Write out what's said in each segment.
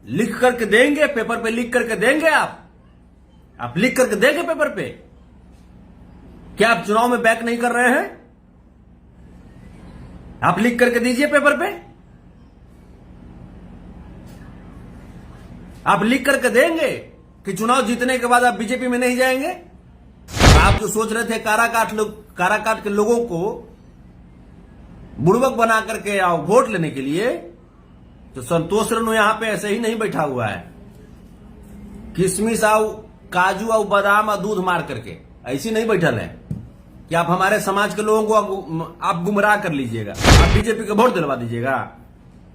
लिख करके देंगे, पेपर पे लिख करके देंगे आप लिख करके देंगे पेपर पे? क्या आप चुनाव में बैक नहीं कर रहे हैं? आप लिख करके दीजिए पेपर पे, आप लिख करके देंगे कि चुनाव जीतने के बाद आप बीजेपी में नहीं जाएंगे? आप जो सोच रहे थे काराकाट के लोगों को बुड़बक बना करके आओ वोट लेने के लिए, तो संतोष रेणु यहां पे ऐसे ही नहीं बैठा हुआ है किशमिश आओ काजू आओ बादाम और दूध मार करके ऐसी नहीं बैठल है कि आप हमारे समाज के लोगों को आप गुमराह कर लीजिएगा, आप बीजेपी को वोट दिलवा दीजिएगा।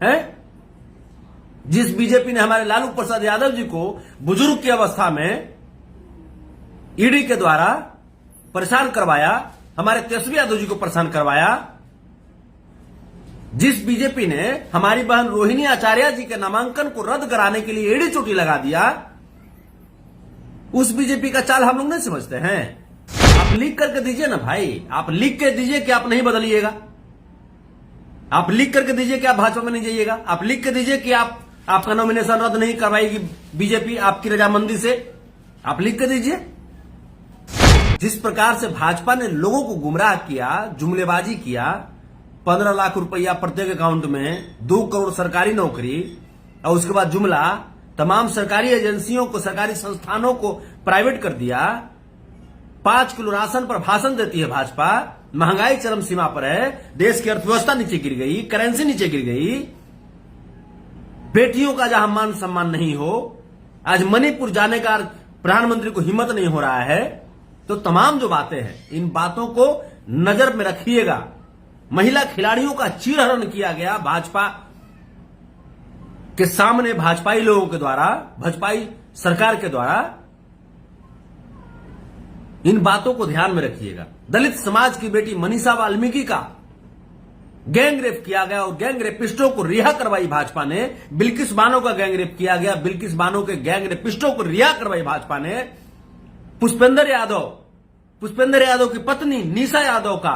हैं? जिस बीजेपी ने हमारे लालू प्रसाद यादव जी को बुजुर्ग की अवस्था में ईडी के द्वारा परेशान करवाया, हमारे तेजस्वी यादव जी को परेशान करवाया, जिस बीजेपी ने हमारी बहन रोहिणी आचार्य जी के नामांकन को रद्द कराने के लिए एड़ी चोटी लगा दिया, उस बीजेपी का चाल हम लोग नहीं समझते हैं। आप लिख करके दीजिए ना भाई, आप लिख के दीजिए कि आप नहीं बदलिएगा, आप लिख करके दीजिए कि आप भाजपा में नहीं जाइएगा, आप लिख के दीजिए कि आपका नॉमिनेशन रद्द नहीं करवाएगी बीजेपी आपकी रजामंदी से, आप लिख के दीजिए। जिस प्रकार से भाजपा ने लोगों को गुमराह किया, जुमलेबाजी किया, 15 लाख रुपया प्रत्येक अकाउंट में, 2 करोड़ सरकारी नौकरी, और उसके बाद जुमला तमाम सरकारी एजेंसियों को, सरकारी संस्थानों को प्राइवेट कर दिया, 5 किलो राशन पर भाषण देती है भाजपा, महंगाई चरम सीमा पर है, देश की अर्थव्यवस्था नीचे गिर गई, करेंसी नीचे गिर गई, बेटियों का जहां मान सम्मान नहीं हो, आज मणिपुर जाने का प्रधानमंत्री को हिम्मत नहीं हो रहा है। तो तमाम जो बातें हैं, इन बातों को नजर में रखिएगा। महिला खिलाड़ियों का चीरहरण किया गया भाजपा के सामने, भाजपाई लोगों के द्वारा, भाजपाई सरकार के द्वारा। इन बातों को ध्यान में रखिएगा। दलित समाज की बेटी मनीषा वाल्मीकि का गैंग रेप किया गया और गैंग रेपिस्टों को रिहा करवाई भाजपा ने। बिल्किस बानो का गैंग रेप किया गया, बिल्किस बानो के गैंग रेपिस्टों को रिहा करवाई भाजपा ने। पुष्पेंद्र यादव की पत्नी निशा यादव का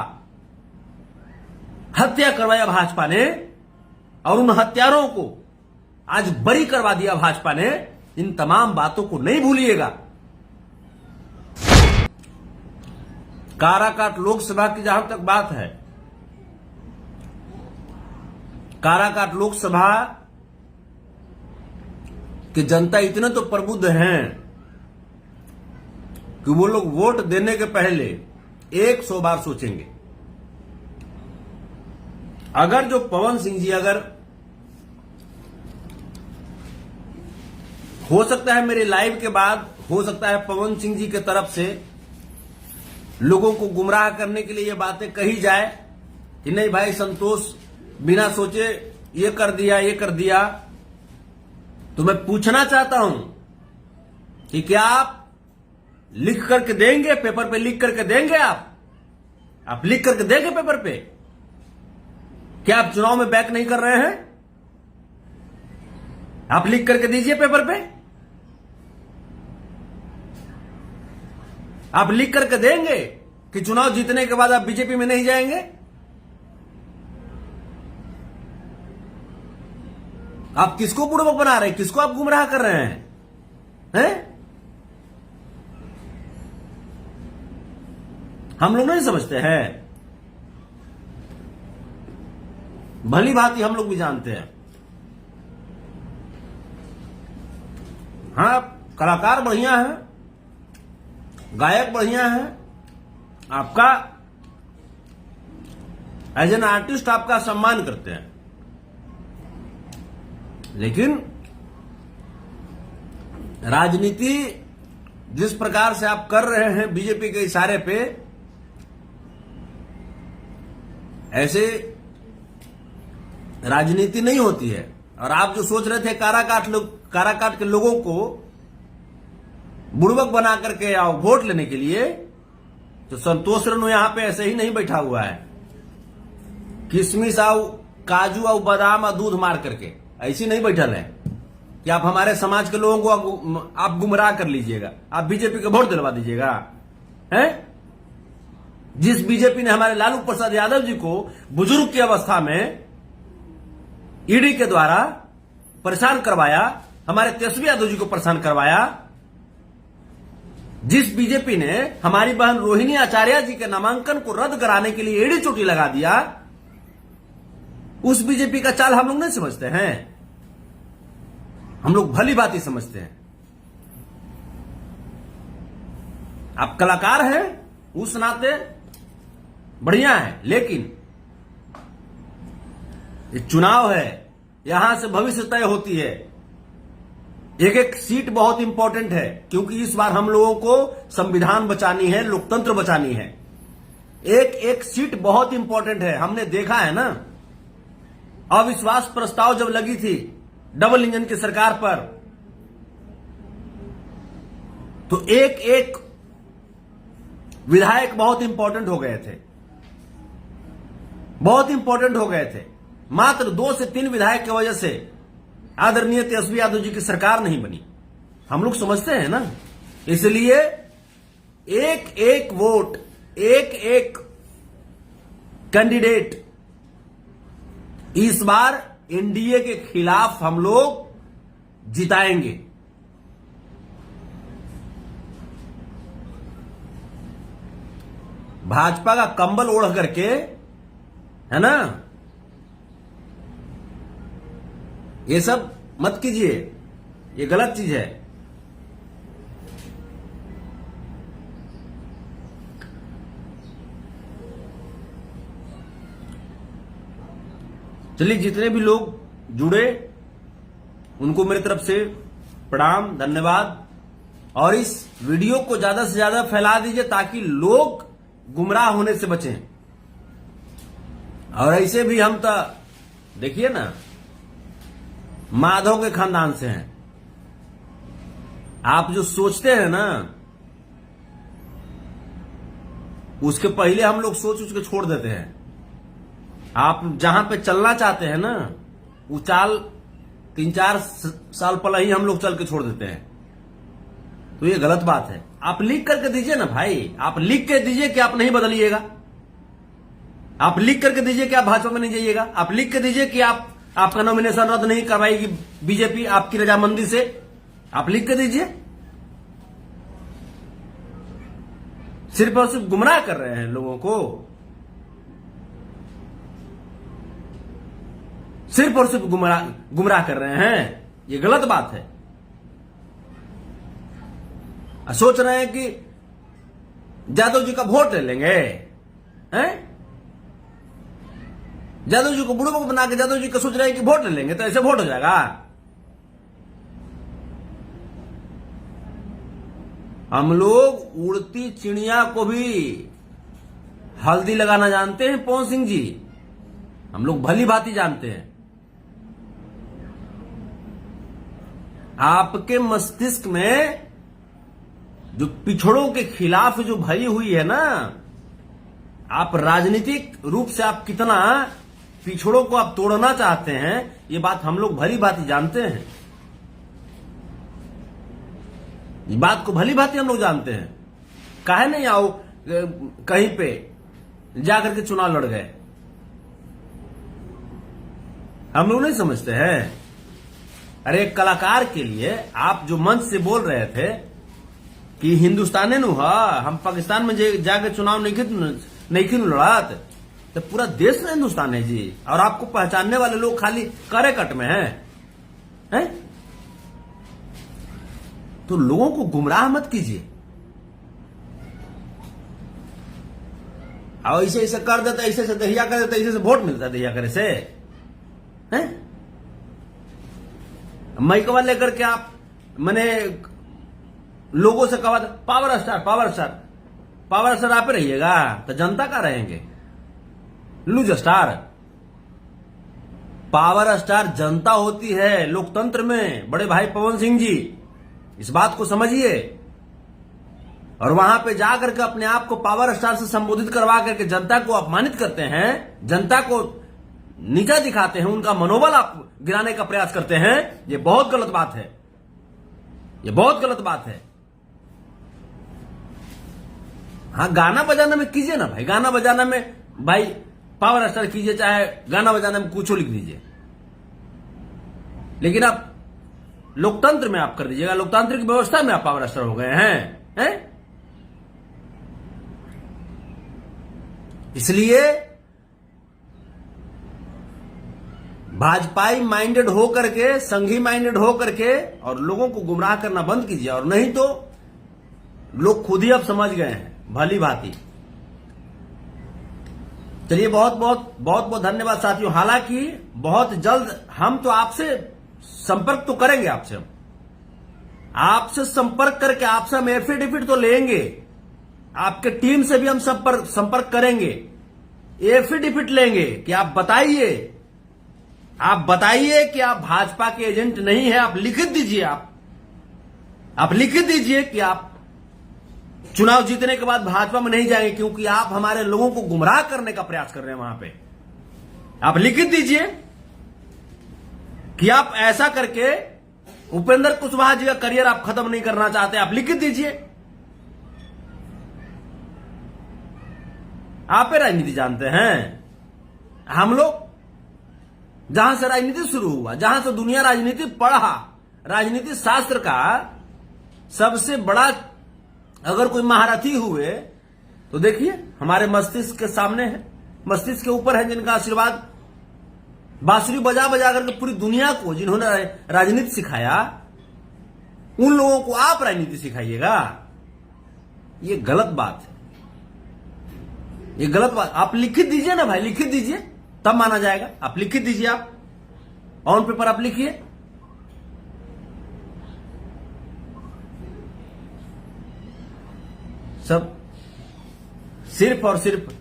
हत्या करवाया भाजपा ने, और उन हत्यारों को आज बरी करवा दिया भाजपा ने। इन तमाम बातों को नहीं भूलिएगा। काराकाट लोकसभा की जहां तक बात है, काराकाट लोकसभा की जनता इतने तो प्रबुद्ध हैं कि वो लोग वोट देने के पहले 100 बार सोचेंगे। अगर जो पवन सिंह जी, अगर हो सकता है मेरे लाइव के बाद, हो सकता है पवन सिंह जी की तरफ से लोगों को गुमराह करने के लिए ये बातें कही जाए कि नहीं भाई संतोष बिना सोचे ये कर दिया, तो मैं पूछना चाहता हूं कि क्या आप लिख करके देंगे, पेपर पे लिख करके देंगे? आप लिख करके देंगे पेपर पे? क्या आप चुनाव में बैक नहीं कर रहे हैं? आप लिख करके दीजिए पेपर पे, आप लिख करके देंगे कि चुनाव जीतने के बाद आप बीजेपी में नहीं जाएंगे? आप किसको बुड़बक बना रहे हैं? किसको आप गुमराह कर रहे हैं? हम लोग नहीं समझते हैं। भली भांति हम लोग भी जानते हैं। हाँ, कलाकार बढ़िया है, गायक बढ़िया है, आपका एज एन आर्टिस्ट आपका सम्मान करते हैं, लेकिन राजनीति जिस प्रकार से आप कर रहे हैं बीजेपी के इशारे पे, ऐसे राजनीति नहीं होती है। और आप जो सोच रहे थे काराकाट के लोगों को बुड़बक बना करके आओ वोट लेने के लिए, तो संतोष रेणु यहां पे ऐसे ही नहीं बैठा हुआ है किशमिश आओ काजू आओ बादाम और दूध मार करके ऐसी नहीं बैठल है कि आप हमारे समाज के लोगों को आप गुमराह कर लीजिएगा, आप बीजेपी को वोट दिलवा दीजिएगा। हैं? जिस बीजेपी ने हमारे लालू प्रसाद यादव जी को बुजुर्ग की अवस्था में ईडी के द्वारा परेशान करवाया, हमारे तेजस्वी यादव जी को परेशान करवाया। जिस बीजेपी ने हमारी बहन रोहिणी आचार्य जी के नामांकन को रद्द कराने के लिए एड़ी चोटी लगा दिया, उस बीजेपी का चाल हम लोग नहीं समझते हैं। हम लोग भली भांति समझते हैं। आप कलाकार हैं, उस नाते बढ़िया है, लेकिन ये चुनाव है, यहां से भविष्य तय होती है। एक एक सीट बहुत इंपॉर्टेंट है, क्योंकि इस बार हम लोगों को संविधान बचानी है, लोकतंत्र बचानी है। एक एक सीट बहुत इंपॉर्टेंट है। हमने देखा है ना, अविश्वास प्रस्ताव जब लगी थी डबल इंजन की सरकार पर, तो एक एक विधायक बहुत इंपॉर्टेंट हो गए थे, बहुत इंपॉर्टेंट हो गए थे। मात्र 2 से 3 विधायक की वजह से आदरणीय तेजस्वी यादव जी की सरकार नहीं बनी। हम लोग समझते हैं ना, इसलिए एक एक वोट, एक एक कैंडिडेट इस बार एनडीए के खिलाफ हम लोग जिताएंगे। भाजपा का कंबल ओढ़ करके, है ना, ये सब मत कीजिए, ये गलत चीज है। चलिए, जितने भी लोग जुड़े उनको मेरी तरफ से प्रणाम, धन्यवाद। और इस वीडियो को ज्यादा से ज्यादा फैला दीजिए ताकि लोग गुमराह होने से बचें। और ऐसे भी हम तो देखिए ना, माधव के खानदान से हैं। आप जो सोचते हैं ना, उसके पहले हम लोग सोच के छोड़ देते हैं। आप जहां पे चलना चाहते हैं ना, वो चाल 3-4 साल पहले ही हम लोग चल के छोड़ देते हैं। तो ये गलत बात है। आप लिख करके दीजिए ना भाई, आप लिख के दीजिए कि आप नहीं बदलिएगा। आप लिख करके दीजिए कि आप भाजपा में नहीं जाइएगा। आप लिख के दीजिए कि आपका नॉमिनेशन रद्द नहीं करवाएगी बीजेपी आपकी रजामंदी से। आप लिख के दीजिए। सिर्फ और सिर्फ गुमराह कर रहे हैं लोगों को, सिर्फ और सिर्फ गुमराह कर रहे हैं। ये गलत बात है। सोच रहे हैं कि यादव जी का वोट ले लेंगे, हैं? यादव जी को बुढ़ो को बना के यादव जी का सोच रहे हैं कि वोट ले लेंगे तो ऐसे वोट हो जाएगा। हम लोग उड़ती चिड़िया को भी हल्दी लगाना जानते हैं पवन सिंह जी। हम लोग भली भांति जानते हैं। आपके मस्तिष्क में जो पिछड़ों के खिलाफ जो भरी हुई है ना, आप राजनीतिक रूप से आप कितना पिछड़ों को आप तोड़ना चाहते हैं, ये बात हम लोग भली भांति जानते हैं। इस बात को भली भांति हम लोग जानते हैं। काहे नहीं आओ कहीं पे जाकर के चुनाव लड़ गए, हम लोग नहीं समझते हैं। अरे एक कलाकार के लिए आप जो मंच से बोल रहे थे कि हिंदुस्तान नु हम पाकिस्तान में जाकर चुनाव नहीं लड़ात, तो पूरा देश में हिंदुस्तान है जी। और आपको पहचानने वाले लोग खाली करे कट में हैं? तो लोगों को गुमराह मत कीजिए। और ऐसे ऐसे कर देता, ऐसे से दहिया कर देता, ऐसे से वोट मिलता है दहिया करे से, हैं? माइकवा लेकर के आप मैंने लोगों से कहा power star power star power star आप रहिएगा तो जनता का रहेंगे लूज स्टार। पावर स्टार जनता होती है लोकतंत्र में, बड़े भाई पवन सिंह जी, इस बात को समझिए। और वहां पे जाकर के अपने आप को पावर स्टार से संबोधित करवा करके जनता को अपमानित करते हैं, जनता को नीचा दिखाते हैं, उनका मनोबल आप गिराने का प्रयास करते हैं। ये बहुत गलत बात है, ये बहुत गलत बात है। हाँ, गाना बजाना में कीजिए ना भाई, गाना बजाना में भाई पावर स्टार कीजिए, चाहे गाना बजाना में कुछ लिख दीजिए, लेकिन आप लोकतंत्र में आप कर दीजिएगा, लोकतांत्रिक व्यवस्था में आप अग्रसर हो गए हैं? इसलिए भाजपाई माइंडेड हो करके, संघी माइंडेड हो करके और लोगों को गुमराह करना बंद कीजिए, और नहीं तो लोग खुद ही अब समझ गए हैं भली भांति। चलिए, बहुत बहुत धन्यवाद साथियों। हालांकि बहुत जल्द हम तो आपसे संपर्क तो करेंगे, आपसे संपर्क करके आपसे हम एफिडेविट तो लेंगे, आपके टीम से भी हम संपर्क करेंगे, एफिडेविट लेंगे कि आप बताइए कि आप भाजपा के एजेंट नहीं है। आप लिख दीजिए, आप लिख दीजिए कि आप चुनाव जीतने के बाद भाजपा में नहीं जाएंगे, क्योंकि आप हमारे लोगों को गुमराह करने का प्रयास कर रहे हैं वहां पे। आप लिख दीजिए कि आप ऐसा करके उपेंद्र कुशवाहा जी का करियर आप खत्म नहीं करना चाहते। आप लिख दीजिए। आप राजनीति जानते हैं। हम लोग जहां से राजनीति शुरू हुआ, जहां से दुनिया राजनीति पढ़ा, राजनीति शास्त्र का सबसे बड़ा अगर कोई महारथी हुए तो देखिए हमारे मस्तिष्क के सामने है, मस्तिष्क के ऊपर है, जिनका आशीर्वाद बांसुरी बजा बजा करके पूरी दुनिया को जिन्होंने राजनीति सिखाया, उन लोगों को आप राजनीति सिखाइएगा। ये गलत बात है, ये गलत बात। आप लिख दीजिए ना भाई, लिख दीजिए, तब माना जाएगा। आप लिख दीजिए, आप ऑन पेपर आप लिखिए। सब सिर्फ और सिर्फ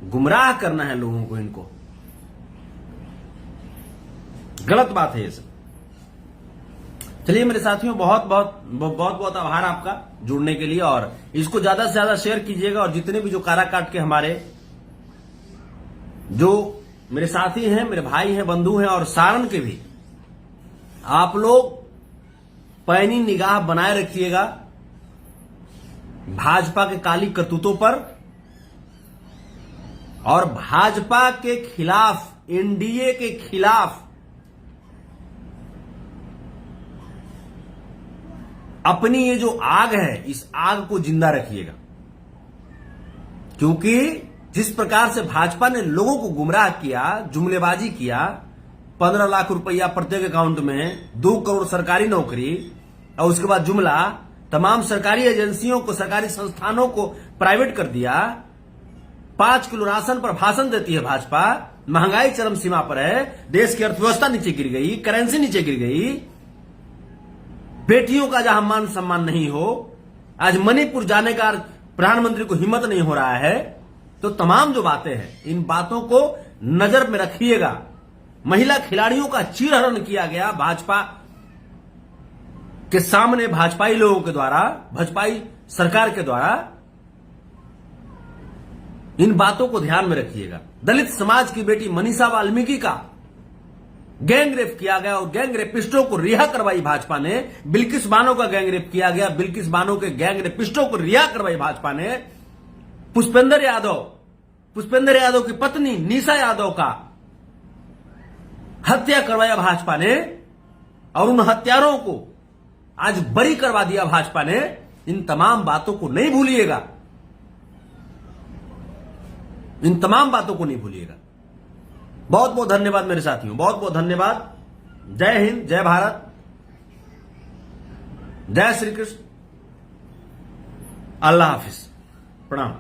गुमराह करना है लोगों को, इनको गलत बात है ये सब। चलिए मेरे साथियों, बहुत बहुत आभार आपका जुड़ने के लिए, और इसको ज्यादा से ज्यादा शेयर कीजिएगा। और जितने भी जो काराकाट के हमारे जो मेरे साथी हैं, मेरे भाई हैं, बंधु हैं, और सारण के भी, आप लोग पैनी निगाह बनाए रखिएगा भाजपा के काली करतूतों पर, और भाजपा के खिलाफ, एनडीए के खिलाफ अपनी ये जो आग है, इस आग को जिंदा रखिएगा। क्योंकि जिस प्रकार से भाजपा ने लोगों को गुमराह किया, जुमलेबाजी किया, 15 लाख रुपया प्रत्येक अकाउंट में, 2 करोड़ सरकारी नौकरी, और उसके बाद जुमला, तमाम सरकारी एजेंसियों को, सरकारी संस्थानों को प्राइवेट कर दिया, 5 किलो राशन पर भाषण देती है भाजपा, महंगाई चरम सीमा पर है, देश की अर्थव्यवस्था नीचे गिर गई, करेंसी नीचे गिर गई, बेटियों का जहां मान सम्मान नहीं हो, आज मणिपुर जाने का प्रधानमंत्री को हिम्मत नहीं हो रहा है। तो तमाम जो बातें हैं, इन बातों को नजर में रखिएगा। महिला खिलाड़ियों का चीरहरण किया गया भाजपा के सामने, भाजपाई लोगों के द्वारा, भाजपाई सरकार के द्वारा। इन बातों को ध्यान में रखिएगा। दलित समाज की बेटी मनीषा वाल्मीकि का गैंग रेप किया गया, और गैंग रेपिस्टों को रिहा करवाई भाजपा ने। बिल्किस बानो का गैंग रेप किया गया, बिल्किस बानो के गैंग रेपिस्टों को रिहा करवाई भाजपा ने। पुष्पेंद्र यादव की पत्नी निशा यादव का हत्या करवाया भाजपा ने, और उन हत्यारों को आज बरी करवा दिया भाजपा ने। इन तमाम बातों को नहीं भूलिएगा, इन तमाम बातों को नहीं भूलिएगा। बहुत बहुत धन्यवाद मेरे साथियों, बहुत बहुत धन्यवाद। जय हिंद, जय भारत, जय श्री कृष्ण, अल्लाह हाफिज, प्रणाम।